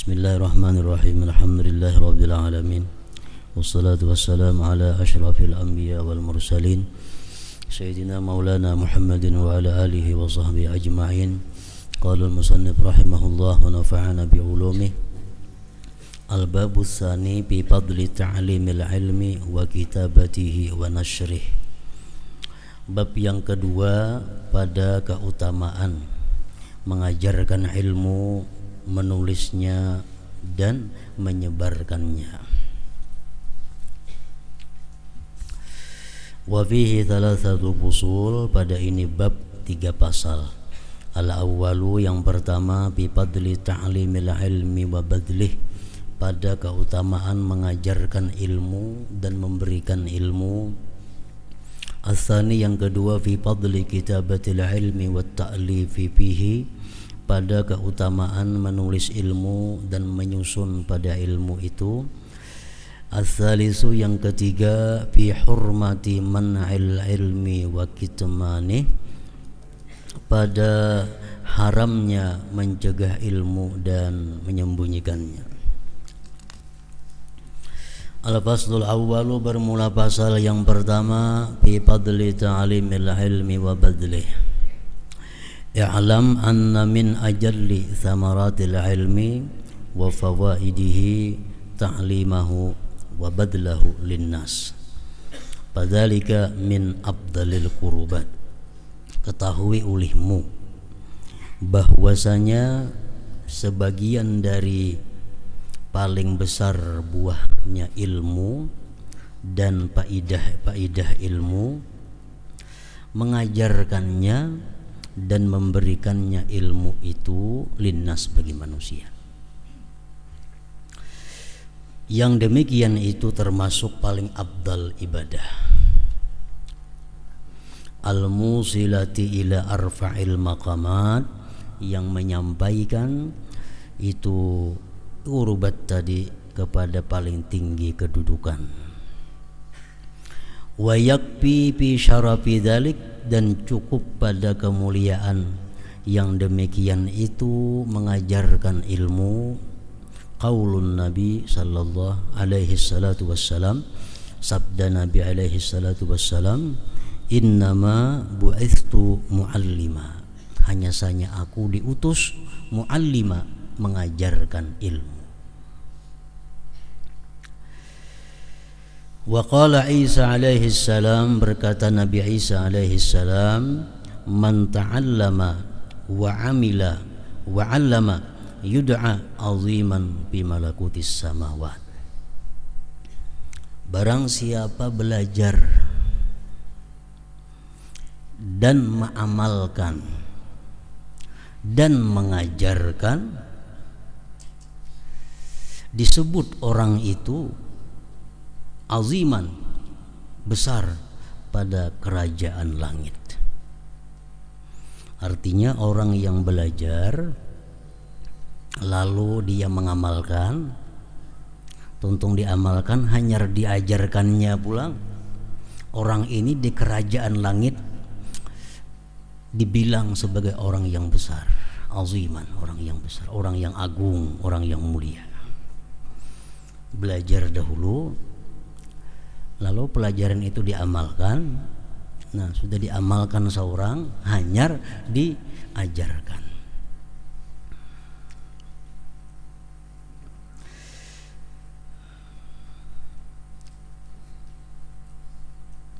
Bismillahirrahmanirrahim. Alhamdulillahirabbil alamin. Wassalatu wassalamu ala asyrafil anbiya wal mursalin Sayyidina Maulana Muhammadin wa ala alihi wa sahbihi ajma'in. Qala al-musannif rahimahullah wa nafa'ana bi ulumih. Al-babu tsani bi fadli ta'limil ilmi wa kitabatihi wa nashrih. Bab yang kedua pada keutamaan mengajarkan ilmu, menulisnya dan menyebarkannya. Wa fihi thalathatu fusul, pada ini bab 3 pasal. Al-awwalu, yang pertama, bi fadli ta'limil ilmi wa badlih, pada keutamaan mengajarkan ilmu dan memberikan ilmu. As-tsani, yang kedua, fi fadli kitabatil ilmi wa ta'lifi fihi, pada keutamaan menulis ilmu dan menyusun pada ilmu itu. As-tsalisu, yang ketiga, fi hurmati man'il ilmi wa kitmanih, pada haramnya mencegah ilmu dan menyembunyikannya. Al-faslul awwalu, bermula pasal yang pertama, fi fadli ta'limil ilmi wa badlih. I'lam anna min ajalli thamaratil ilmi wa fawaidihi ta'limahu wa badlahu linnas, fadzalika min afdalil qurubat. Ketahui olehmu bahwasanya sebagian dari paling besar buahnya ilmu dan faidah ilmu, mengajarkannya dan memberikannya ilmu itu linnas, bagi manusia. Yang demikian itu termasuk paling afdal ibadah. Al-musilati ila arfa'il maqamat, yang menyampaikan itu urubat tadi kepada paling tinggi kedudukan. Wa yakfi fi syarafi dzalik, dan cukup pada kemuliaan yang demikian itu mengajarkan ilmu. Qaulun Nabi sallallahu alaihi salatu wassalam, sabda Nabi alaihi salatu wassalam, innama bu'ithtu muallima, hanya saja aku diutus muallima, mengajarkan ilmu. Wa qala Isa alaihi salam, berkata Nabi Isa alaihi salam, man ta'allama wa amila wa 'allama yud'a aziman bi malakutis samawat. Barang siapa belajar dan mengamalkan dan mengajarkan, disebut orang itu aziman, besar pada kerajaan langit. Artinya orang yang belajar lalu dia mengamalkan, tuntung diamalkan, hanya diajarkannya pulang, orang ini di kerajaan langit dibilang sebagai orang yang besar, aziman, orang yang besar, orang yang agung, orang yang mulia. Belajar dahulu, lalu pelajaran itu diamalkan. Nah, sudah diamalkan seorang, hanya diajarkan.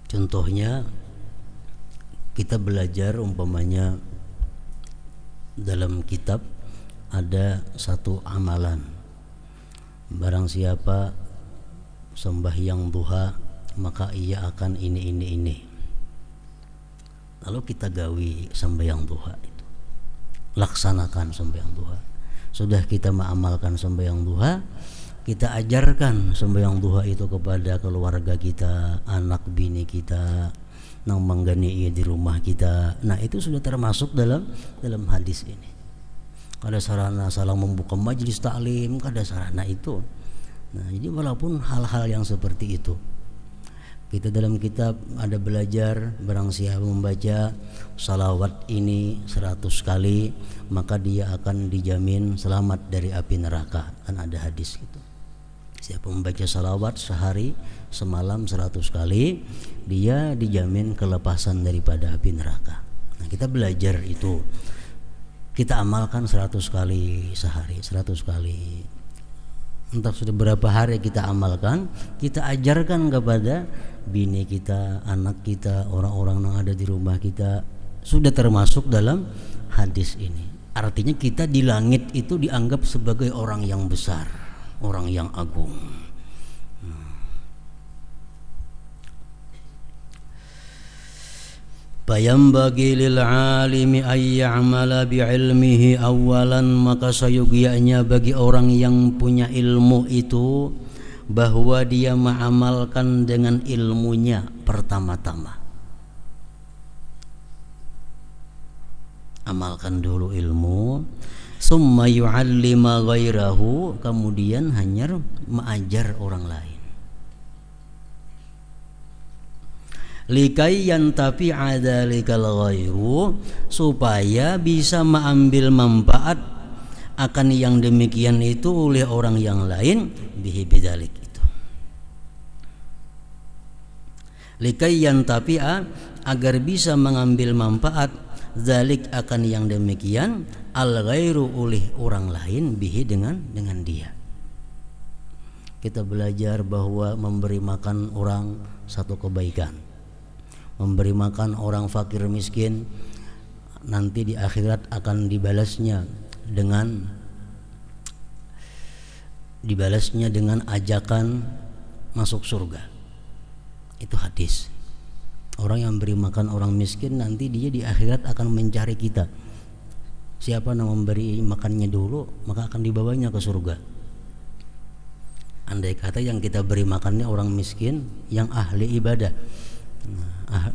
Contohnya, kita belajar umpamanya dalam kitab ada satu amalan, barang siapa sembahyang duha maka ia akan ini. Lalu kita gawi sembahyang duha itu, laksanakan sembahyang duha. Sudah kita mengamalkan sembahyang duha, kita ajarkan sembahyang duha itu kepada keluarga kita, anak bini kita, nang menggani di rumah kita. Nah, itu sudah termasuk dalam hadis ini. Kada sarana salah membuka majelis taklim, kada sarana itu. Nah, jadi walaupun hal-hal yang seperti itu, Kita dalam kitab ada belajar, barang siapa membaca salawat ini 100 kali maka dia akan dijamin selamat dari api neraka. Kan ada hadis gitu. Siapa membaca salawat sehari semalam 100 kali dia dijamin kelepasan daripada api neraka. Nah, kita belajar itu, kita amalkan 100 kali sehari, 100 kali. Entah sudah berapa hari kita amalkan, kita ajarkan kepada bini kita, anak kita, orang-orang yang ada di rumah kita. Sudah termasuk dalam hadis ini. Artinya kita di langit itu dianggap sebagai orang yang besar, orang yang agung. Fayambagi lil alimi ay ya'mala bi'ilmihi awalan, maka sayogianya bagi orang yang punya ilmu itu bahwa dia mengamalkan dengan ilmunya pertama-tama. Amalkan dulu ilmu, summa yu'allima ghairahu, kemudian hanya mengajar orang lain. Likai yantafi'a dzalikal ghairu, supaya bisa mengambil manfaat akan yang demikian itu oleh orang yang lain, bihi bidzalik itu. Likai yantafi'a, agar bisa mengambil manfaat dzalik akan yang demikian, al ghairu oleh orang lain, bihi dengan dia. Kita belajar bahwa memberi makan orang satu kebaikan. Memberi makan orang fakir miskin nanti di akhirat akan dibalasnya dengan ajakan masuk surga. Itu hadis. Orang yang beri makan orang miskin nanti dia di akhirat akan mencari kita. Siapa yang memberi makannya dulu maka akan dibawanya ke surga. Andai kata yang kita beri makannya orang miskin yang ahli ibadah.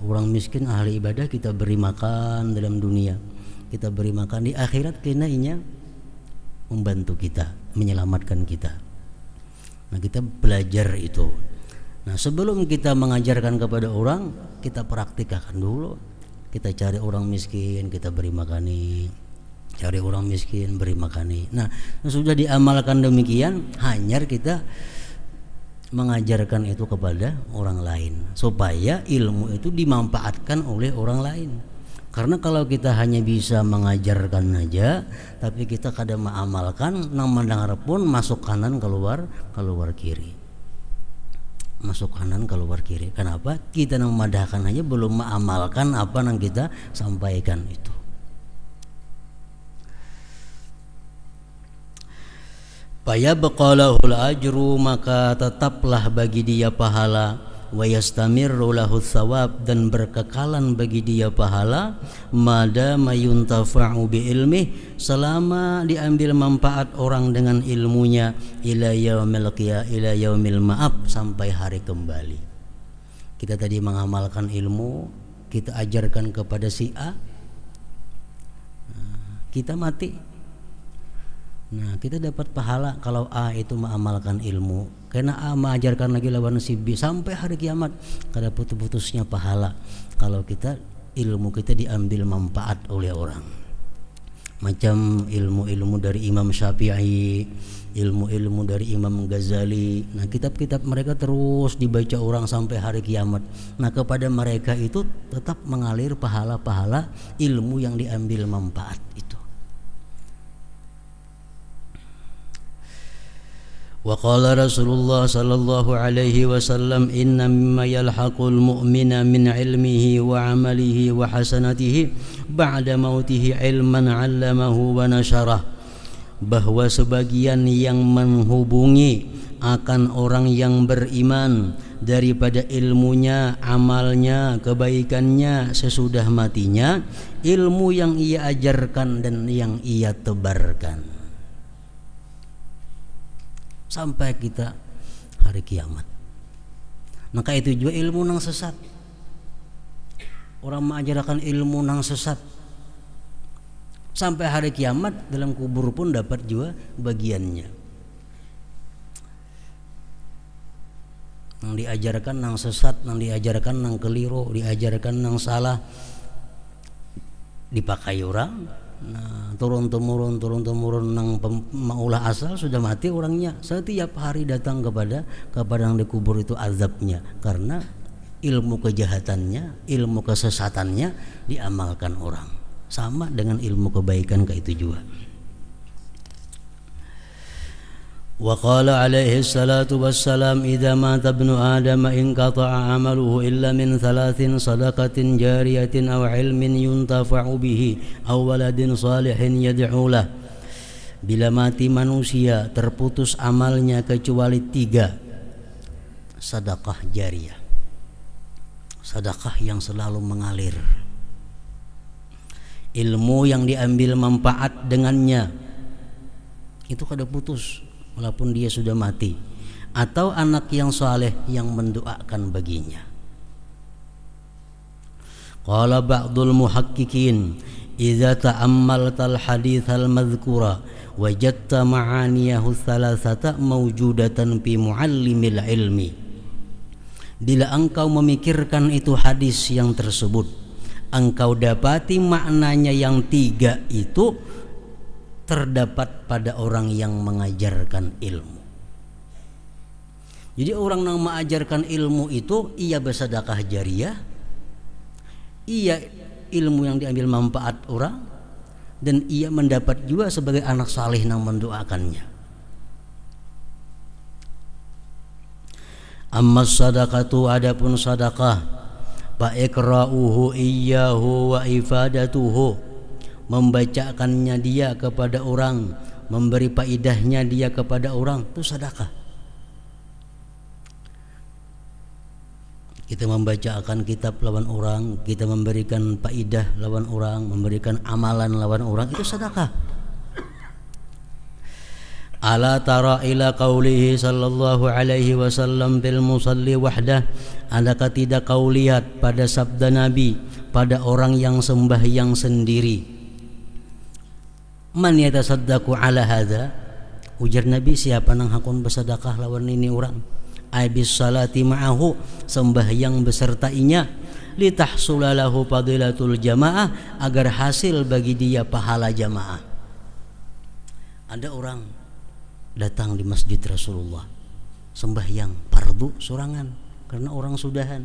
Orang miskin ahli ibadah kita beri makan dalam dunia, kita beri makan di akhirat karena inya membantu kita, menyelamatkan kita. Nah, kita belajar itu. Nah, sebelum kita mengajarkan kepada orang, kita praktikkan dulu. Kita cari orang miskin, kita beri makani. Cari orang miskin, beri makani. Nah, sudah diamalkan demikian, hanya kita mengajarkan itu kepada orang lain supaya ilmu itu dimanfaatkan oleh orang lain. Karena kalau kita hanya bisa mengajarkan aja tapi kita kadang mengamalkan, nang mendengar pun masuk kanan keluar kiri, masuk kanan keluar kiri. Kenapa? Kita nang memadahkan aja belum mengamalkan apa yang kita sampaikan itu. Fayabqalahul ajru, maka tetaplah bagi dia pahala, wa yastamirru lahu tsawab, dan berkekalan bagi dia pahala, madama yuntafa'u bi ilmi, selama diambil manfaat orang dengan ilmunya, ila yaumil ma'ab, sampai hari kembali. Kita tadi mengamalkan ilmu, kita ajarkan kepada si A, kita mati. Nah, kita dapat pahala kalau A itu mengamalkan ilmu. Karena A mengajarkan lagi lawan si B sampai hari kiamat. Kada putus-putusnya pahala kalau kita ilmu kita diambil manfaat oleh orang. Macam ilmu-ilmu dari Imam Syafi'i, ilmu-ilmu dari Imam Ghazali. Nah, kitab-kitab mereka terus dibaca orang sampai hari kiamat. Nah, kepada mereka itu tetap mengalir pahala-pahala ilmu yang diambil manfaat itu. Wa qala Rasulullah sallallahu alaihi wasallam, inna mimma yalhaqul mu'mina min ilmihi wa amalihi wa hasanatihi ba'da mautihi ilman 'allamahu wa nasyarah. Bahwa sebagian yang menghubungi akan orang yang beriman daripada ilmunya, amalnya, kebaikannya sesudah matinya, ilmu yang ia ajarkan dan yang ia tebarkan sampai kita hari kiamat. Maka itu juga ilmu nang sesat. Orang mengajarkan ilmu nang sesat sampai hari kiamat, dalam kubur pun dapat juga bagiannya. nang diajarkan nang sesat, nang diajarkan nang keliru, diajarkan nang salah dipakai orang. Nah, turun temurun nang maulah asal sudah mati orangnya, setiap hari datang kepada yang dikubur itu azabnya, karena ilmu kejahatannya, ilmu kesesatannya diamalkan orang. Sama dengan ilmu kebaikan kayak itu juga. Wa qala alaihi salatu wassalam idza mata ibnu adam inqata'a amaluhu illa min thalathin sadaqatin jariyatin aw ilmin yuntafa'u bihi aw waladin salihin yad'u lah. Bila mati manusia terputus amalnya kecuali 3: sedekah jariyah, sedekah yang selalu mengalir, ilmu yang diambil manfaat dengannya itu kada putus walaupun dia sudah mati, atau anak yang saleh yang mendoakan baginya. Qala ba'dul muhaqqiqin idza ta'ammaltal haditsal madhkura wajadta ma'aniyahu thalathata mawjudatan fi muallimil ilmi. Bila engkau memikirkan itu hadis yang tersebut, engkau dapati maknanya yang 3 itu terdapat pada orang yang mengajarkan ilmu. Jadi orang yang mengajarkan ilmu itu ia bersedekah jariyah, ia ilmu yang diambil manfaat orang, dan ia mendapat juga sebagai anak saleh yang mendoakannya. Amma sadaqatu, adapun sedekah, fa ikra'uhu iyyahu wa ifadatuhu, membacakannya dia kepada orang, memberi faedahnya dia kepada orang, itu sedekah. Kita membacakan kitab lawan orang, kita memberikan faedah lawan orang, memberikan amalan lawan orang, itu sedekah. Ala tara ila qaulihi sallallahu alaihi wasallam bil musalli wahdah, adakah tidak kau lihat pada sabda Nabi pada orang yang sembahyang sendiri? Man yatasaddaqu ala hadza, ujar Nabi, siapa nang hakun bersedekah lawan ini orang? Abis salati ma'ahu, sembahyang besertainya, litahsula lahu fadilatul jamaah, agar hasil bagi dia pahala jamaah. Ada orang datang di masjid Rasulullah sembahyang fardu sorangan, karena orang sudahan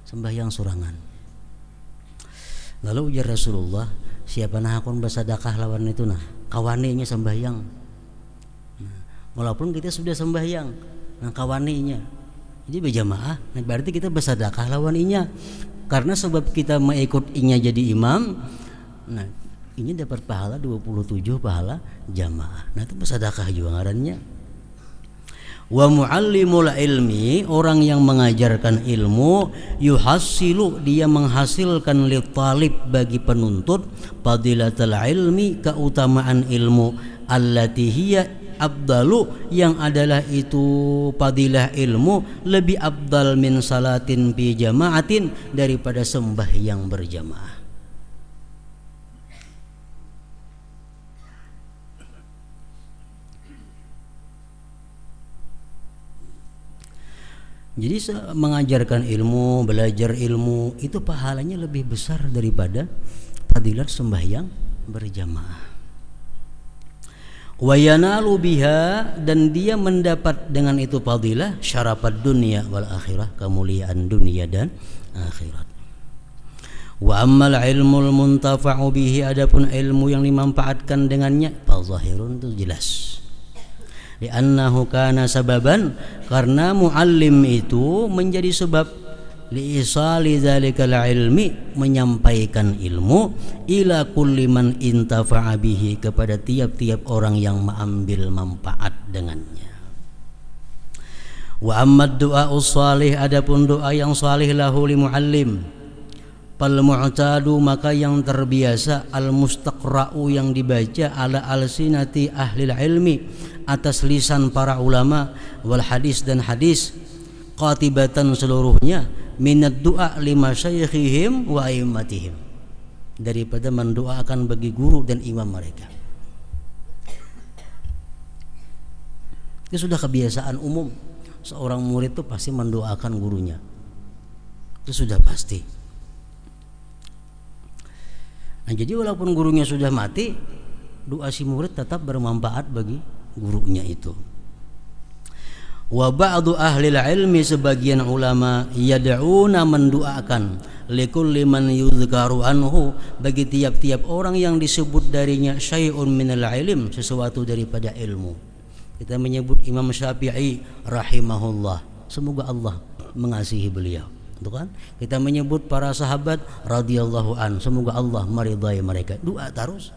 sembahyang sorangan. Lalu ujar Rasulullah, siapa nah akun bersedekah lawan itu nah kawaninya sembahyang. Nah, walaupun kita sudah sembahyang, nah kawaninya jadi berjamaah, nah berarti kita bersedekah lawan inya, karena sebab kita mengikut inya jadi imam. Nah ini dapat pahala 27 pahala jamaah. Nah itu bersedekah juga ngarannya. Wa muallimul ilmi, orang yang mengajarkan ilmu, yuhassilu, dia menghasilkan li talib, bagi penuntut, fadilatul ilmi, keutamaan ilmu, allati hiya abdalu, yang adalah itu fadilah ilmu lebih abdal min salatin bi jamaatin, daripada sembahyang berjamaah. Jadi mengajarkan ilmu, belajar ilmu itu pahalanya lebih besar daripada fadilat sembahyang berjamaah. Wa yanalu biha, dan dia mendapat dengan itu fadilah syarafad dunia wal akhirah, kemuliaan dunia dan akhirat. Wa ammal ilmul muntafa'u bihi, adapun ilmu yang dimanfaatkan dengannya, fa zahirun, itu jelas. Li'annahu kana sababan, karena muallim itu menjadi sebab, li'isali dzalikal ilmi, menyampaikan ilmu, ila kulli man intafa'a bihi, kepada tiap-tiap orang yang mengambil manfaat dengannya. Wa ammad du'a'us salih, adapun doa yang salih lahu li muallim, fal mu'tadu, maka yang terbiasa, al mustaqra'u, yang dibaca, ala alsinati ahlil ilmi, atas lisan para ulama, wal hadis, dan hadis, qatibatan, seluruhnya, minad du'a lima syaikhihim wa aimmatihim, daripada mendoakan bagi guru dan imam mereka. Itu sudah kebiasaan umum. seorang murid itu pasti mendoakan gurunya. Itu sudah pasti. Nah, jadi walaupun gurunya sudah mati, doa si murid tetap bermanfaat bagi gurunya itu. Wa ba'du ahli ilmi, sebagian ulama, yad'una, mendoakan, likulli man yuzkaru anhu, bagi tiap-tiap orang yang disebut darinya syai'un minal ilm, sesuatu daripada ilmu. Kita menyebut Imam Syafi'i rahimahullah, semoga Allah mengasihi beliau. Itu kan? Kita menyebut para sahabat radhiyallahu an, semoga Allah meridai mereka. Doa terus.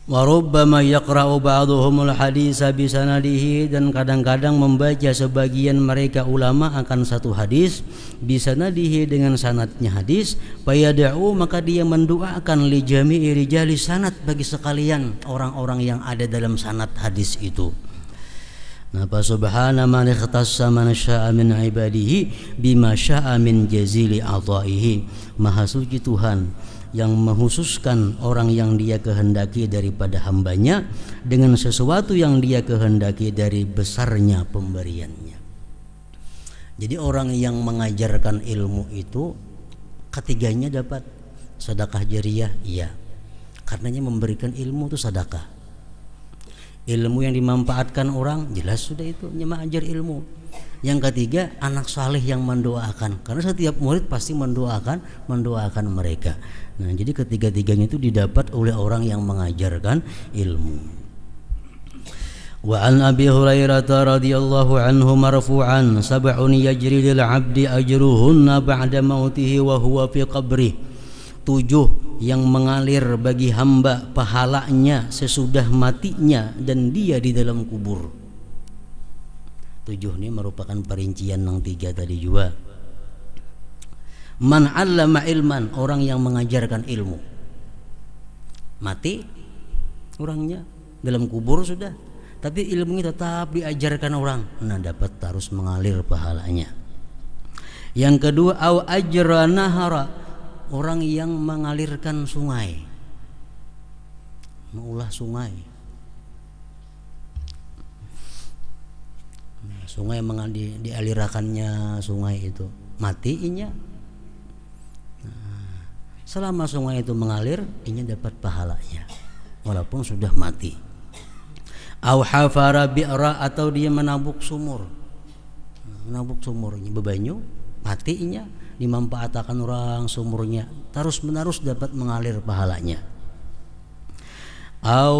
Wa rubbama yaqra'u ba'dhumul haditsa bi sanadihi, dan kadang-kadang membaca sebagian mereka ulama akan satu hadis bi sanadihi, dengan sanadnya hadis, fayad'u, maka dia mendoakan li jami'i rijali sanad, bagi sekalian orang-orang yang ada dalam sanad hadis itu. Nah, fa subhana man ikhtassa man syaa min ibadihi bima syaa min jazili ataihi, maha suci Tuhan yang menghususkan orang yang dia kehendaki daripada hambanya dengan sesuatu yang dia kehendaki dari besarnya pemberiannya. Jadi orang yang mengajarkan ilmu itu ketiganya dapat sedekah jariyah, iya, karenanya memberikan ilmu itu sedekah. Ilmu yang dimanfaatkan orang, jelas sudah itu mengajar ilmu. Yang ketiga, anak saleh yang mendoakan, karena setiap murid pasti mendoakan mereka. Nah, jadi ketiga-tiganya itu didapat oleh orang yang mengajarkan ilmu. Wa an Abi Hurairah radhiyallahu anhu marfu'an, sab'un yajri lil 'abdi ajruhunna ba'da mautihi wa huwa fi qabrih. 7 yang mengalir bagi hamba pahalanya sesudah matinya dan dia di dalam kubur. 7 ini merupakan perincian yang 3 tadi juga. Man 'allama ilman, orang yang mengajarkan ilmu. Mati orangnya, dalam kubur sudah, tapi ilmunya tetap diajarkan orang. Nah, dapat terus mengalir pahalanya. Yang kedua, au ajra nahara, orang yang mengalirkan sungai, mengolah sungai. Sungai dialirakannya sungai itu, matinya. Selama sungai itu mengalir, ini dapat pahalanya walaupun sudah mati. Au hafara bi'ra, atau dia menabuk sumur. Menabuk sumurnya bebanyu, matinya dimanfaatkan orang sumurnya, terus-menerus dapat mengalir pahalanya. Au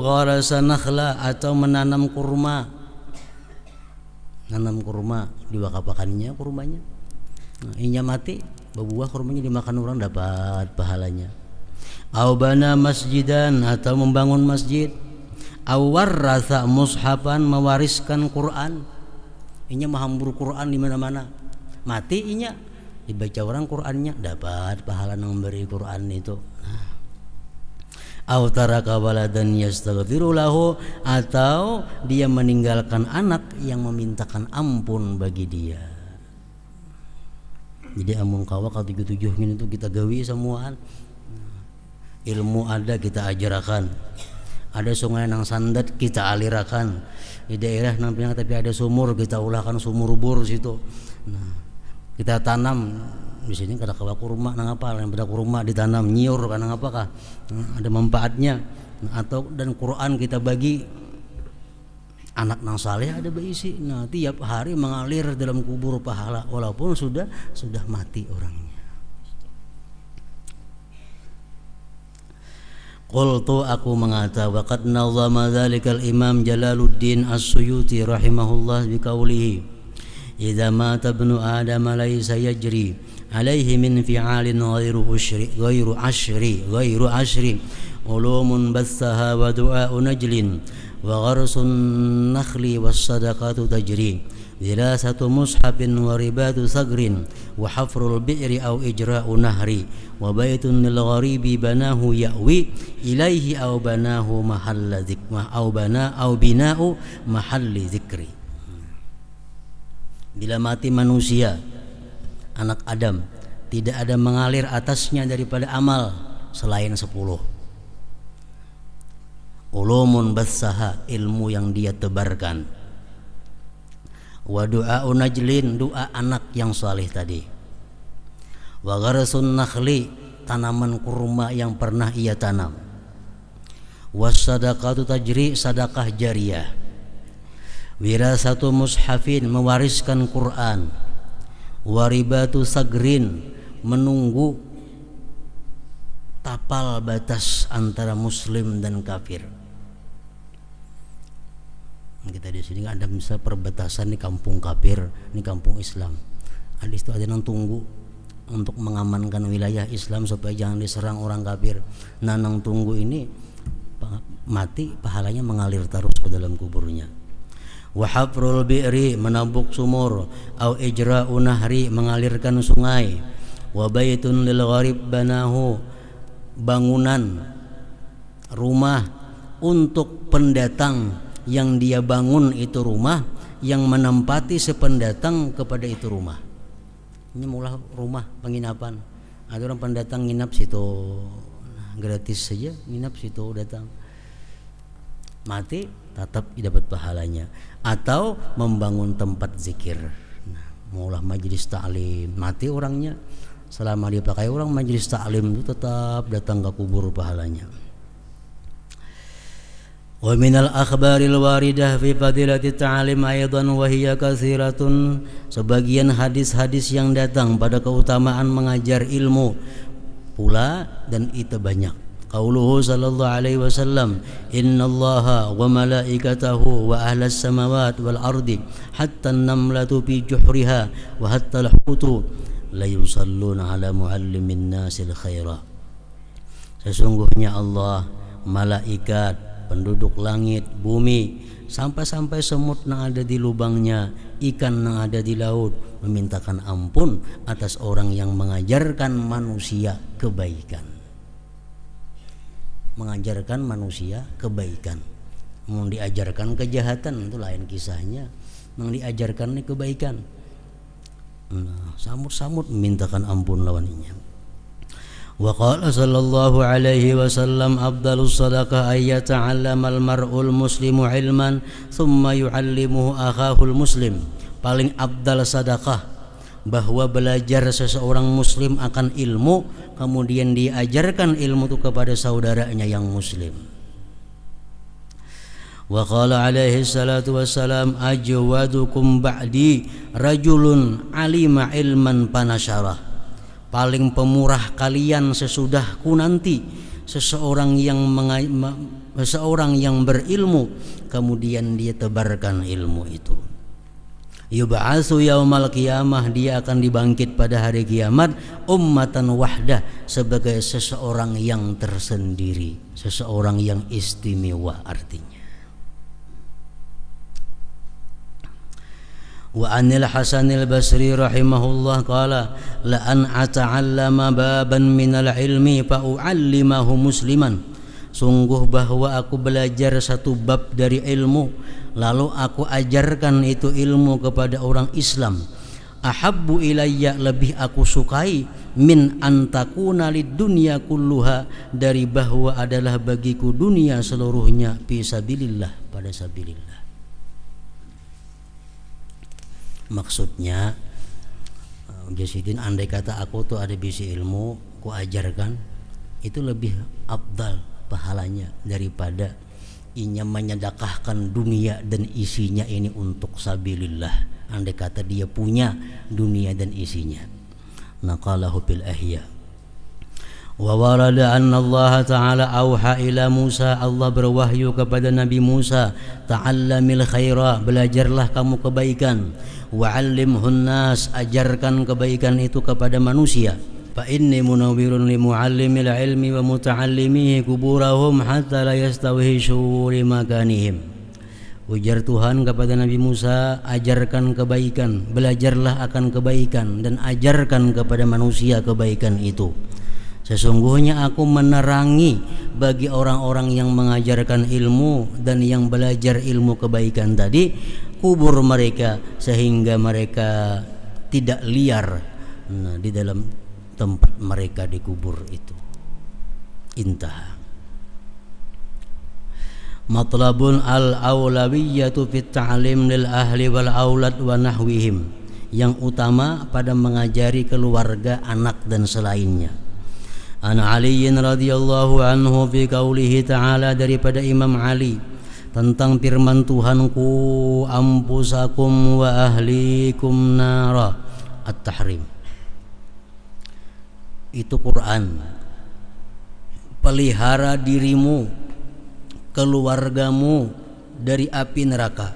gharasa nakhla, atau menanam kurma. Nanam kurma, diwakapakannya kurmanya. Nah, inya mati, berbuah kurmanya dimakan orang, dapat pahalanya. Au bana masjidan, atau membangun masjid. Au warratha mushafan, mewariskan Quran. Inya menghambur Quran di mana-mana. Mati inya, dibaca orang Qurannya, dapat pahala memberi Quran itu. Au taraka waladan yastaghfiru lahu, atau dia meninggalkan anak yang memintakan ampun bagi dia. Jadi amun kawa kalau 37 ini tuh kita gawi semuaan. Ilmu ada kita ajarkan. Ada sungai nang sandat kita alirakan. Di daerah nampaknya tapi ada sumur, kita ulahkan sumur bor situ. Nah, kita tanam di sini kada kawa kurma nang apa, yang pada kurma ditanam nyiur kan nang apakah. Ada manfaatnya. Nah, atau dan Quran kita bagi anak nang saleh ada berisi. Nah, tiap hari mengalir dalam kubur pahala walaupun sudah mati orangnya. Qultu, aku mengata, waqad nazama dzalikal Imam Jalaluddin As-Suyuti rahimahullah biqaulihi, idza mata ibnu adam laysa yajri alaihi min fi'alin ghairu ashri ulumun bassaha wa du'a'u najlin wa gharsun nakhli was sadaqatu tajri dirasatu mushafin wa ribatu sagrin wa hafrul bi'ri aw ijra'u nahri wa baitun lil gharibi banahu ya'wi ilaihi aw banahu mahalla dzikma aw bina'u mahalli dzikri. Bila mati manusia, anak Adam, tidak ada mengalir atasnya daripada amal selain 10. ulumun bassaha, ilmu yang dia tebarkan. Wa du'a'u najlin, doa anak yang saleh tadi. Wa gharsun nakhli, tanaman kurma yang pernah ia tanam. Wassadaqatu tajri, sadaqah jariyah. Wirasatu mushafin, mewariskan Quran. Waribatu sagrin, menunggu tapal batas antara muslim dan kafir. Kita di sini ada misal perbatasan, di kampung kafir, di kampung Islam. Ada itu ada yang tunggu untuk mengamankan wilayah Islam supaya jangan diserang orang kafir. Nanang tunggu ini mati, pahalanya mengalir terus ke dalam kuburnya. Wa hafrul bi'ri, menabuk sumur. Au ijra'u nahri, mengalirkan sungai. Wa baitun lil gharib banahu, bangunan rumah untuk pendatang yang dia bangun itu rumah, yang menempati sependatang kepada itu rumah. Ini mulai rumah penginapan. Ada orang pendatang nginap situ gratis saja, nginap situ datang. Mati tetap dapat pahalanya. Atau membangun tempat zikir. Nah, mulai majelis ta'lim, mati orangnya, selama dia pakai orang majelis ta'lim itu tetap datang ke kubur pahalanya. Wa minal akhbaril waridah fi fadilati ta'lim aidan wa hiya katsiratun, sebagian hadis-hadis yang datang pada keutamaan mengajar ilmu pula, dan itu banyak. Qauluhu sallallahu alaihi wasallam, innallaha wa malaikatahu wa ahlas samawati wal ardi hatta an-namlatu fi juhriha wa hatta al-hutu la yusalluna ala muallimin nasil khaira. Sesungguhnya Allah, malaikat, penduduk langit, bumi, sampai-sampai semut yang ada di lubangnya, ikan yang ada di laut, memintakan ampun atas orang yang mengajarkan manusia kebaikan. Mengajarkan manusia kebaikan. Mau diajarkan kejahatan itu lain kisahnya. Yang diajarkan ini kebaikan. Nah, samut-samut memintakan ampun lawannya. Wa qala sallallahu alaihi wasallam, afdalus sadaqah ay yata'allamal mar'ul muslimu ilman thumma yu'allimuhu akhahul muslim. Paling afdal sedekah bahwa belajar seseorang muslim akan ilmu, kemudian diajarkan ilmu itu kepada saudaranya yang muslim. Wa qala alaihi salatu wassalam, ajwadukum ba'di rajulun alima ilman panasyarah. Paling pemurah kalian sesudahku nanti seseorang yang berilmu, kemudian dia tebarkan ilmu itu. Yub'atsu yaumal qiyamah, dia akan dibangkit pada hari kiamat ummatan wahdah, sebagai seseorang yang tersendiri, seseorang yang istimewa artinya. Wa anil Hasanil Basri rahimahullah qala la an ata'allama baban minal ilmi fa u'allimahu musliman. Sungguh bahwa aku belajar satu bab dari ilmu, lalu aku ajarkan itu ilmu kepada orang Islam. Ahabbu ilayya, lebih aku sukai, min antakuna lid dunya kulluha, dari bahwa adalah bagiku dunia seluruhnya, fi sabilillah, pada sabilillah. Maksudnya Jasidin, andai kata aku tuh ada bisi ilmu, ku ajarkan, itu lebih afdal pahalanya daripada inya menyedekahkan dunia dan isinya ini untuk sabilillah. Andai kata dia punya dunia dan isinya. Naqalahu bil ahya. Wa warada anna Allah ta'ala auha ila Musa, Allah berwahyu kepada Nabi Musa, ta'allamil khaira, belajarlah kamu kebaikan, wa'allimhun nas, ajarkan kebaikan itu kepada manusia. Fa inni munawwirun li muallimil ilmi wa muta'allimihi kuburahum hatta la yastawihishu li makanihim. Ujar Tuhan kepada Nabi Musa, ajarkan kebaikan, belajarlah akan kebaikan dan ajarkan kepada manusia kebaikan itu. Sesungguhnya aku menerangi bagi orang-orang yang mengajarkan ilmu dan yang belajar ilmu kebaikan tadi kubur mereka, sehingga mereka tidak liar di dalam tempat mereka dikubur itu. Intah. Matlabun al-awlawiyyatu fit ta'lim lil ahli wal aulad wa nahwihim, yang utama pada mengajari keluarga, anak dan selainnya. An Ali radhiyallahu anhu fi qaulihi ta'ala, daripada Imam Ali tentang firman Tuhan, ku ampusakum wa ahlikum nara, At-Tahrim. Itu Quran. Pelihara dirimu, keluargamu dari api neraka.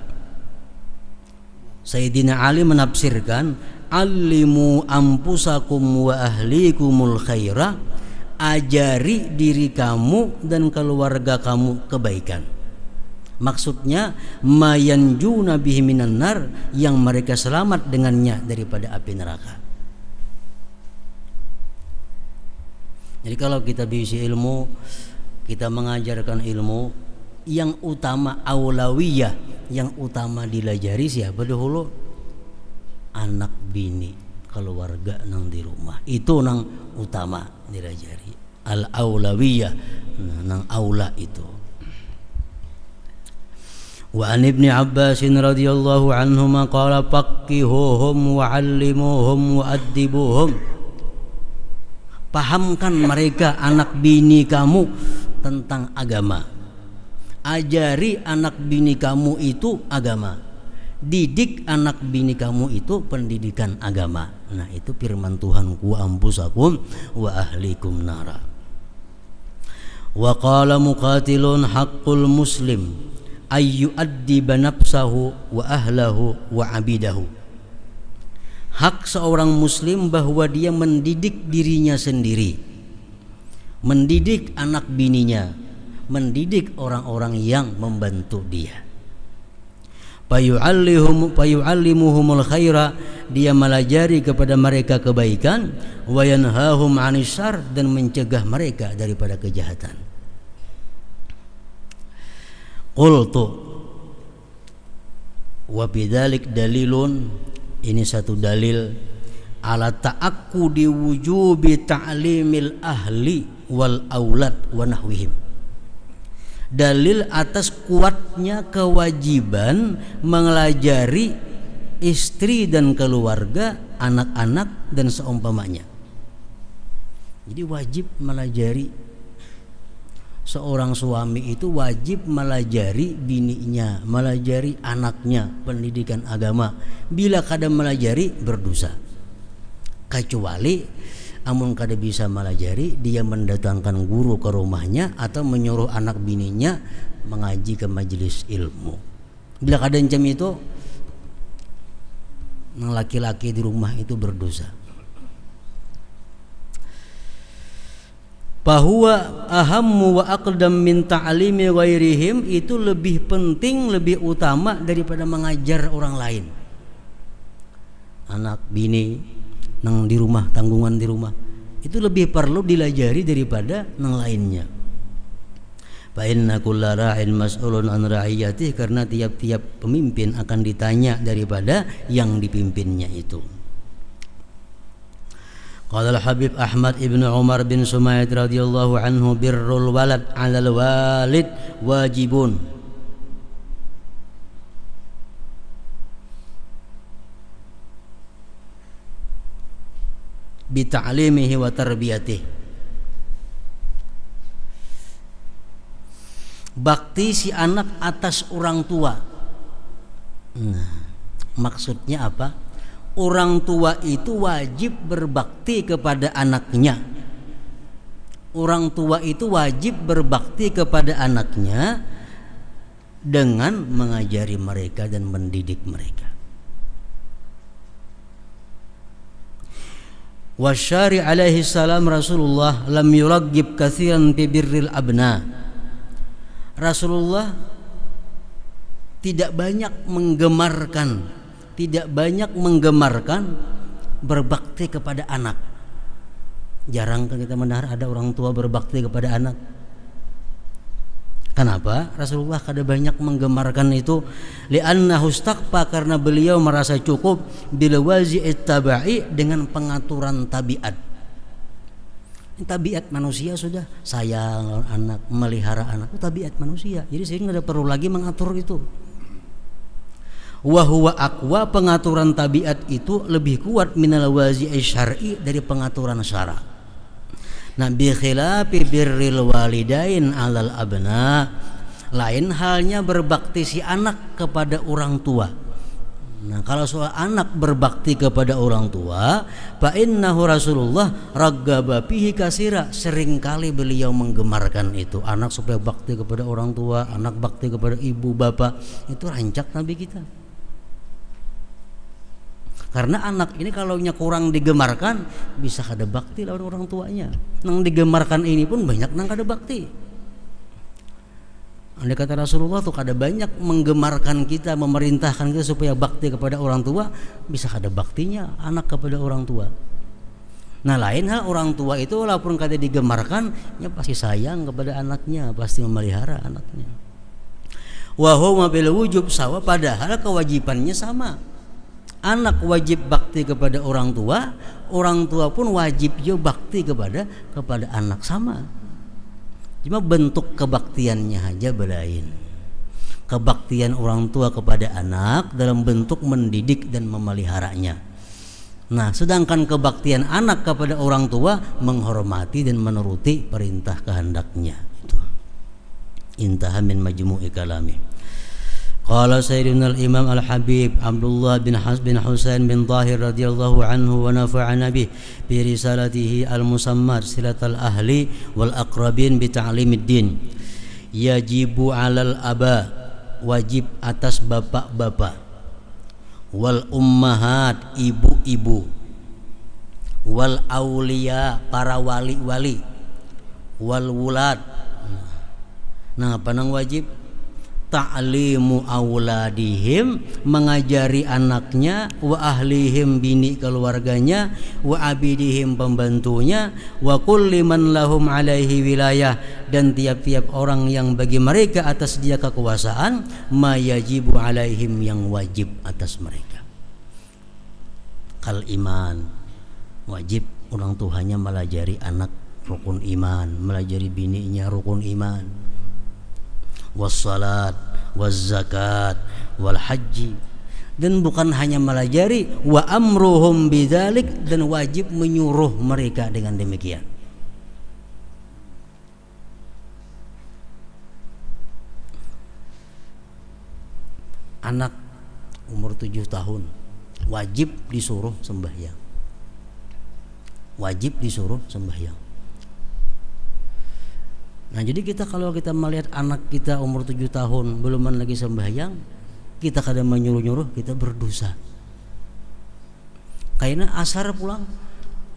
Sayyidina Ali menafsirkan, alimu ampusakum wa ahlikumul khaira, ajari diri kamu dan keluarga kamu kebaikan. Maksudnya mayanjuna bihi minan nar, yang mereka selamat dengannya daripada api neraka. Jadi kalau kita bisa ilmu, kita mengajarkan ilmu, yang utama aulawiyah, yang utama dilajari siapa dahulu? Anak bini, keluarga nang di rumah, itu nang utama dilajari. Al aulawiyah, nang aula itu. Wa an Ibni Abbas radhiyallahu anhuma qala faqihuhum wa 'allimuhum wa addibuhum. Pahamkan mereka, anak bini kamu, tentang agama. Ajari anak bini kamu itu agama. Didik anak bini kamu itu pendidikan agama. Nah, itu firman Tuhan, ku ampusakum wa ahlikum nara. Wa qala Muqatilun, haqqul muslim ayyu addiba nafsahu wa ahlahu wa abidahu. Hak seorang muslim bahwa dia mendidik dirinya sendiri, mendidik anak bininya, mendidik orang-orang yang membantu dia. Payu'allimuhumul khaira, dia melajari kepada mereka kebaikan, wa yanhahum 'anil syarr, dan mencegah mereka daripada kejahatan. Qultu wa bidzalik dalilun, ini satu dalil ala ta'aqqudi wujubi ta'limil ahli wal aulad wa nahwihim. Dalil atas kuatnya kewajiban mengelajari istri dan keluarga, anak-anak dan seumpamanya. Jadi wajib melajari, seorang suami itu wajib melajari bininya, melajari anaknya, pendidikan agama. Bila kada melajari berdosa. Kecuali amun kada bisa melajari, dia mendatangkan guru ke rumahnya atau menyuruh anak bininya mengaji ke majelis ilmu. Bila kada encam itu, laki-laki di rumah itu berdosa. Bahwa ahammu wa aqdam min ta'limi ghairihim, itu lebih penting, lebih utama daripada mengajar orang lain. Anak bini nang di rumah, tanggungan di rumah, itu lebih perlu dilajari daripada nang lainnya. Fa inna kulla ra'in mas'ulun an ra'iyatihi, karena tiap-tiap pemimpin akan ditanya daripada yang dipimpinnya itu. Qala al-Habib Ahmad ibn Umar bin Sumayyad radhiyallahu anhu, birrul walad 'alal walid wajibun. Bi ta'limihi wa tarbiyatihi. Bakti si anak atas orang tua. Nah, maksudnya apa? Orang tua itu wajib berbakti kepada anaknya. Orang tua itu wajib berbakti kepada anaknya dengan mengajari mereka dan mendidik mereka. Wasyari alaihi salam Rasulullah lam yuraggib katsiran fi birril abna. Rasulullah tidak banyak menggemarkan berbakti kepada anak. Jarang kan kita mendengar ada orang tua berbakti kepada anak. Kenapa? Rasulullah kada banyak menggemarkan itu. Li'annahu istaqfa, karena beliau merasa cukup bil wazi'it tabai, dengan pengaturan tabiat. Tabiat manusia sudah sayang anak, melihara anak, itu tabiat manusia. Jadi saya nggak ada perlu lagi mengatur itu. Wa huwa aqwa, pengaturan tabiat itu lebih kuat minal wazi'i syar'i, dari pengaturan syara. Nah, bi khilafi birril walidain 'alal abna, lain halnya berbakti si anak kepada orang tua. Nah, kalau soal anak berbakti kepada orang tua, fa innahu Rasulullah raggaba fihi kasira, seringkali beliau menggemarkan itu, anak supaya bakti kepada orang tua, anak bakti kepada ibu bapak, itu rancak Nabi kita. Karena anak ini kalau kurang digemarkan bisa kada bakti lawan orang tuanya. Nang digemarkan ini pun banyak nang kada bakti. Andai kata Rasulullah tuh kada banyak menggemarkan kita, memerintahkan kita supaya bakti kepada orang tua, bisa kada baktinya anak kepada orang tua. Nah, lain hal orang tua itu walaupun kada digemarkan, ya pasti sayang kepada anaknya, pasti memelihara anaknya. Wa huma bil wujub sawa, padahal kewajibannya sama. Anak wajib bakti kepada orang tua pun wajib juga bakti kepada anak, sama. Cuma bentuk kebaktiannya aja belain. Kebaktian orang tua kepada anak dalam bentuk mendidik dan memeliharanya. Nah, sedangkan kebaktian anak kepada orang tua menghormati dan menuruti perintah kehendaknya. Itu. Intaha min majmu'i kalami. Qala Sayyidina al-Imam al-Habib Abdullah bin Husain bin Tahir radhiyallahu anhu wa nafa'ana bih bi risalatihi al-musammat silatal ahli wal aqrabin bi ta'limid din. Yajibu 'alal aba, wajib atas bapak-bapak, wal ummahat, ibu-ibu, wal auliya, para wali-wali, wal wulad. Nah, apa nang wajib? Ta'limu auladihim, mengajari anaknya, wa ahlihim, bini keluarganya, wa abidihim, pembantunya, wa kulli man lahum alaihi wilayah, dan tiap-tiap orang yang bagi mereka atas dia kekuasaan, ma yajibu alaihim, yang wajib atas mereka. Kal iman, wajib orang tuanya melajari anak rukun iman, melajari bininya rukun iman. Wassalat, wazzakat, wal haji, dan bukan hanya melajari, wa amruhum bidzalik, dan wajib menyuruh mereka dengan demikian. Anak umur 7 tahun wajib disuruh sembahyang. Wajib disuruh sembahyang. Nah, jadi kita kalau kita melihat anak kita umur 7 tahun belum lagi sembahyang, kita kadang menyuruh-nyuruh, kita berdosa. Kayaknya asar pulang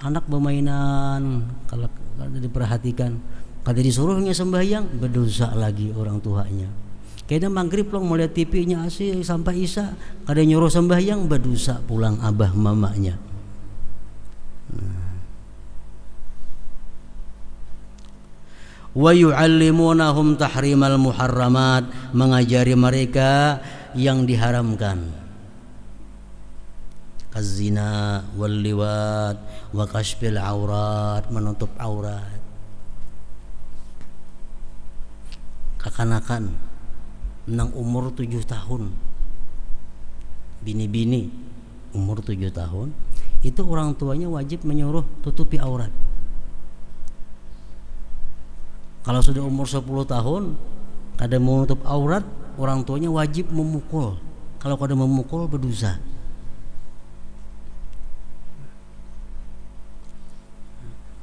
anak bermainan, kalau diperhatikan, kada disuruhnya sembahyang, berdosa lagi orang tuanya. Kayaknya maghrib pulang melihat TV-nya asih sampai isya, kada nyuruh sembahyang, berdosa pulang abah mamanya. Wa yu'allimunahum tahrimal muharramat, mengajari mereka yang diharamkan, kazina wal liwat wa kashfil aurat, menutup aurat. Kekanakan nang umur 7 tahun, bini-bini umur 7 tahun, itu orang tuanya wajib menyuruh tutupi aurat. Kalau sudah umur 10 tahun kada mau menutup aurat, orang tuanya wajib memukul. Kalau kada memukul berdosa.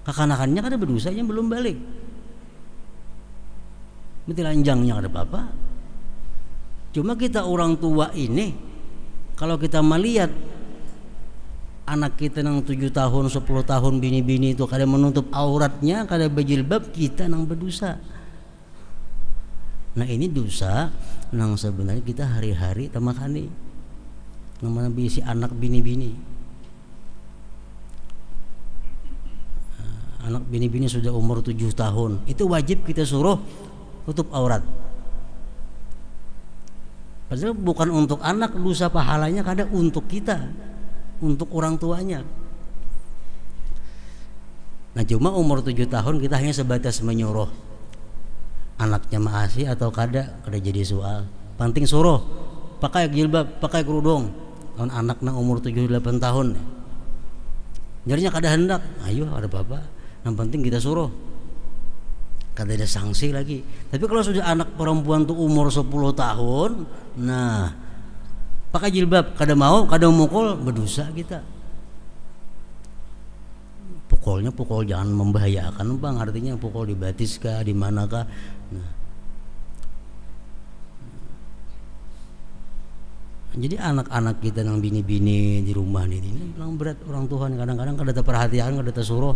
Kekanakannya kada berdosa, yang belum balik. Betilanjangnya kada apa-apa. Cuma kita orang tua ini, kalau kita melihat anak kita nang 7 tahun, 10 tahun, bini-bini itu kada menutup auratnya, kada berjilbab, kita nang berdosa. Nah, ini dosa nang sebenarnya kita hari-hari tamakani nang mana bisi anak bini-bini. Anak bini-bini sudah umur 7 tahun, itu wajib kita suruh tutup aurat. Padahal bukan untuk anak, dosa pahalanya kada untuk kita, untuk orang tuanya. Nah cuma umur 7 tahun kita hanya sebatas menyuruh anaknya maasi atau kada jadi soal. Penting suruh pakai jilbab, pakai kerudung. Lawan anak na umur 7-8 tahun. Jadinya kada hendak, ayo ada apa-apa. Yang penting kita suruh. Kada ada sanksi lagi. Tapi kalau sudah anak perempuan tuh umur 10 tahun, nah pakai jilbab, kada mau, kada mukul, berdosa kita. Pukulnya pukul jangan membahayakan bang, artinya pukul di batis kah, di manakah. Nah. Jadi anak-anak kita yang bini-bini di rumah ini bilang berat orang Tuhan, kadang-kadang kada perhatian, kada suruh.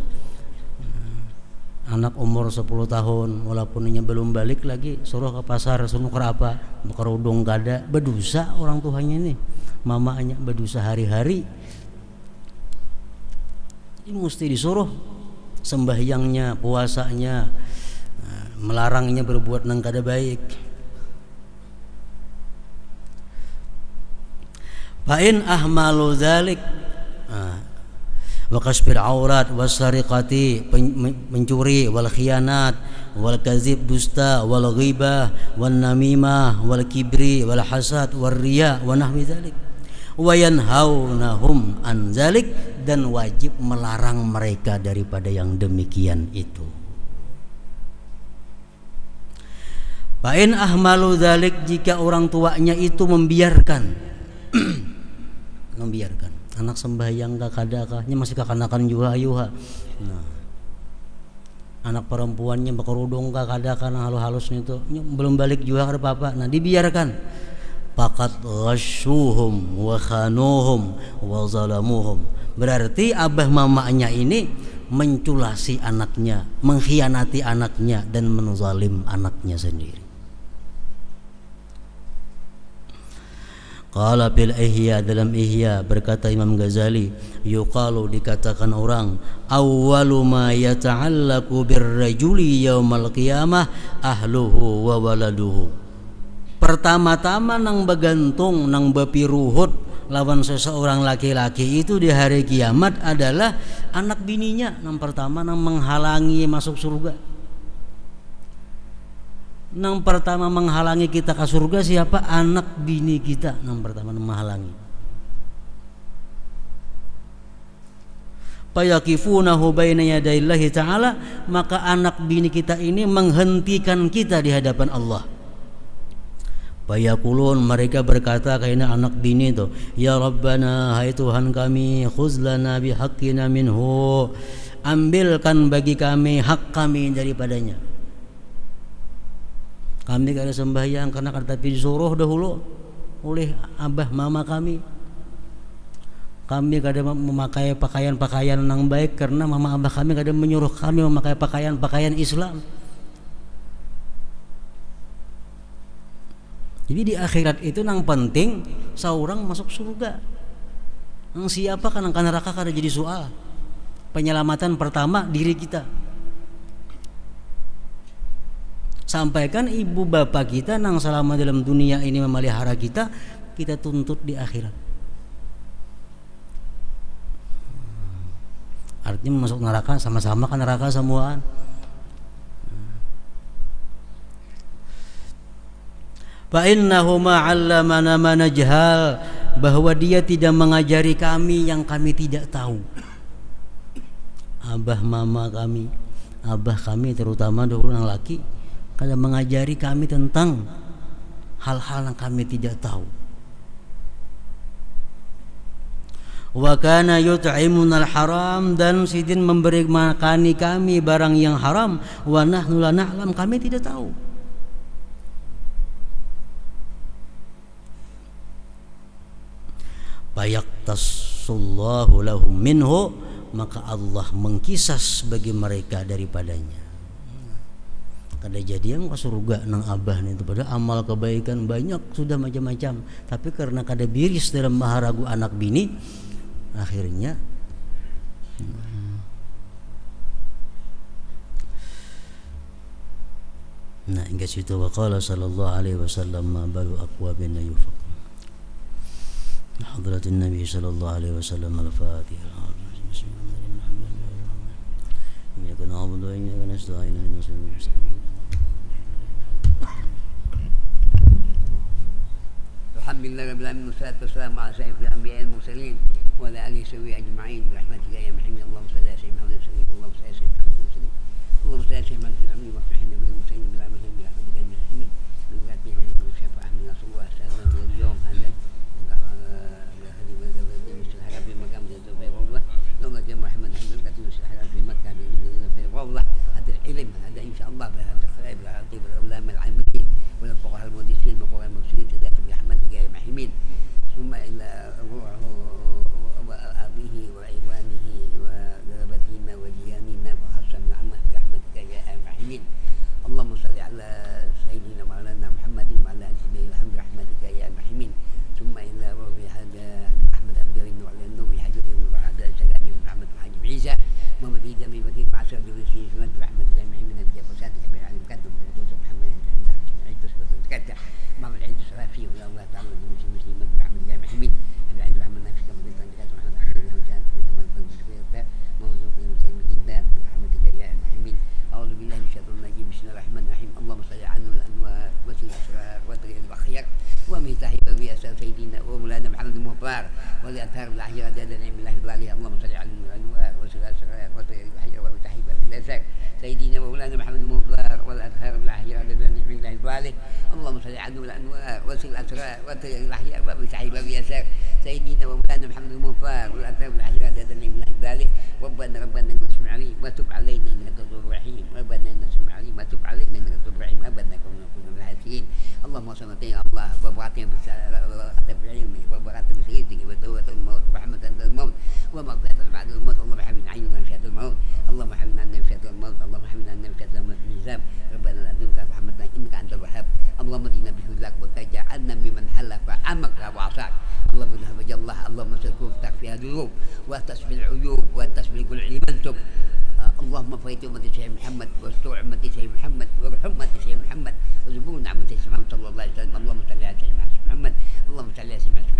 Anak umur 10 tahun walaupun nya belum balik lagi suruh ke pasar, suruh ke apa, kerudung kada, berdosa orang tuanya ini. Mamanya berdosa hari-hari. Ini mesti disuruh sembahyangnya, puasanya, melarangnya berbuat nang kada baik. Fa'in ahmalu dzalik wa kasfir aurat wasariqati, mencuri, wal khianat wal kadzib, dusta, wal ghibah wan namimah wal kibri wal hasad wal riya wa nahwi dzalik, wa yanhaunahum an dzalik, dan wajib melarang mereka daripada yang demikian itu. Fa'in ahmalu dzalik, jika orang tuanya itu membiarkan membiarkan anak sembahyang kadakahnya masih kekanakan juga ayuha. Nah, anak perempuannya berkerudung kadakah halus-halus itu belum balik juga ke papa. Nah dibiarkan. Faqad ghashuhum wa khanuhum wa zalamuhum. Berarti abah mamanya ini menculasi anaknya, mengkhianati anaknya dan menzalim anaknya sendiri. Qala bil Ihya, dalam Ihya berkata Imam Ghazali, yuqalu, dikatakan orang, awwalu ma yata'allaqu birrajuli yaumal qiyamah ahluhu wa waladuhu. Pertama-tama nang begantung nang bepiruhut lawan seseorang laki-laki itu di hari kiamat adalah anak bininya. Nang pertama nang menghalangi masuk surga. Nang pertama menghalangi kita ke surga siapa? Anak bini kita. Nang pertama menghalangi. Fayaqifunahu baina yadayillahi ta'ala, maka anak bini kita ini menghentikan kita di hadapan Allah. Fayaqulun, mereka berkata kaina anak bini itu, ya Rabbana, hai Tuhan kami, khuzlana bihaqqina minhu, ambilkan bagi kami hak kami daripadanya. Kami kada sembahyang karena tapi disuruh dahulu oleh abah mama kami. Kami kada memakai pakaian-pakaian yang baik karena mama abah kami kada menyuruh kami memakai pakaian-pakaian Islam. Jadi di akhirat itu nang penting seorang masuk surga. Nang siapa kan nang neraka kada jadi soal. Penyelamatan pertama diri kita. Sampaikan ibu bapak kita nang selama dalam dunia ini memelihara kita, kita tuntut di akhirat. Artinya masuk neraka sama-sama kan neraka semuaan. Fa innahu ma'allamana ma najhal, bahwa dia tidak mengajari kami yang kami tidak tahu. Abah mama kami, abah kami terutama dulu yang laki, kada mengajari kami tentang hal-hal yang kami tidak tahu. Wa kana yut'imuna al-haram, dan sidin memberi makani kami barang yang haram, wa nahnu la na'lam, kami tidak tahu. Fayaqtasullahu lahum minhu, maka Allah mengkisas bagi mereka daripadanya. Kada jadian ke surga nang abah itu, padahal amal kebaikan banyak sudah macam-macam, tapi karena kada biris dalam maharagu anak bini, akhirnya nah hingga situ. Wa qala sallallahu alaihi wasallam ma balu aqwabin yufaq hadratin nabi sallallahu alaihi wasallam al-fatihah. نعبد وإياك نستعين اهدنا الصراط المستقيم الحمد لله رب العالمين والصلاة والسلام على سيد الأنبياء المرسلين وعلى آله وصحبه أجمعين برحمتك يا محمد. اللهم صل على سيدنا محمد وسلم. اللهم صل على سيدنا محمد وسلم. اللهم صل على سيدنا محمد وسلم. واصلح لنا بالمرسلين بالعمل برحمتك يا محمد. من بعد من الشفاعة من رسول الله صلى الله عليه وسلم اليوم هذا في مقام في روضة يوم الجمعة محمد أحمد كتب في مكة في روضة. هذا العلم هذا إن شاء الله هذا الخير يعطي العلماء العاملين والفقهاء المهندسين والفقهاء المرسلين ذات برحمتك يا محمد. ثم إلى روحه وأبيه وعوانه وذربتنا وجيراننا وحسن عمه برحمتك يا محمد. اللهم صل على سيدنا مولانا محمد وعلى آل سيدنا محمد برحمتك يا محمد. ثم إلى روح هذا أحمد أبدرين وعلى النور حجر وعلى سكاني محمد وحاجب عيسى محمد عيسى من وكيل معشر درسي سمت برحمتك يا محمد. أنت فساتك بعلم كتب محمد عيد تصبر تكتب محمد عيد الصرافي ولا الله تعالى مسلم برحمتك يا محمد. أبي عيد محمد نفسك من تكتب محمد عبد الله وجان في كمان تنسكت موضوع في المسلمين جدا برحمتك يا محمد. أعوذ بالله من الشيطان الرجيم. بسم الله الرحمن الرحيم. اللهم صل على الأنوار وسيل الأسرار وطريق الأخيار ومفتاح الرئاسة سيدنا ومولانا محمد المختار ولأثار الأحياء عدد نعم الله الغالية. اللهم صل على الأنوار وسيل الأسرار وطريق الأحياء ومفتاح الرئاسة سيدنا ومولانا محمد المختار والأثار الأحياء عدد نعم الله الغالية. اللهم صل على الأنوار وسيل الأسرار وطريق الأحياء ومفتاح الرئاسة سيدنا ومولانا محمد المختار والأثار الأحياء عدد نعم الله الغالية. ربنا إنك تسمع عليم وتب علينا إنك تواب رحيم. ربنا إنك تسمع عليم وتب علينا إنك تواب رحيم. ربنا كنا من الحاسين. اللهم صل يا الله وبركاته بالعلم وبركاته بسيرتك وتوبة الموت ورحمة الموت ومغفرة بعد الموت. اللهم حمدنا عنا من شهادة الموت. اللهم حمدنا عنا من شهادة الموت. اللهم حمدنا عنا من شهادة الحساب. ربنا لا تنسى رحمتنا إنك أنت الوهاب. اللهم دينا بفضلك وتجعلنا ممن حلف عمك وعصاك. اللهم نهب الله. اللهم سلكوفتك فيها ذنوب وتسبي العيوب وتسبي كل علم منسوب. اللهم فيت أمة سيدنا محمد واستر أمة سيدنا محمد وارحم أمة سيدنا محمد وزبون أمة سيدنا محمد صلى الله عليه وسلم. اللهم صل على سيدنا محمد. اللهم صل على سيدنا محمد.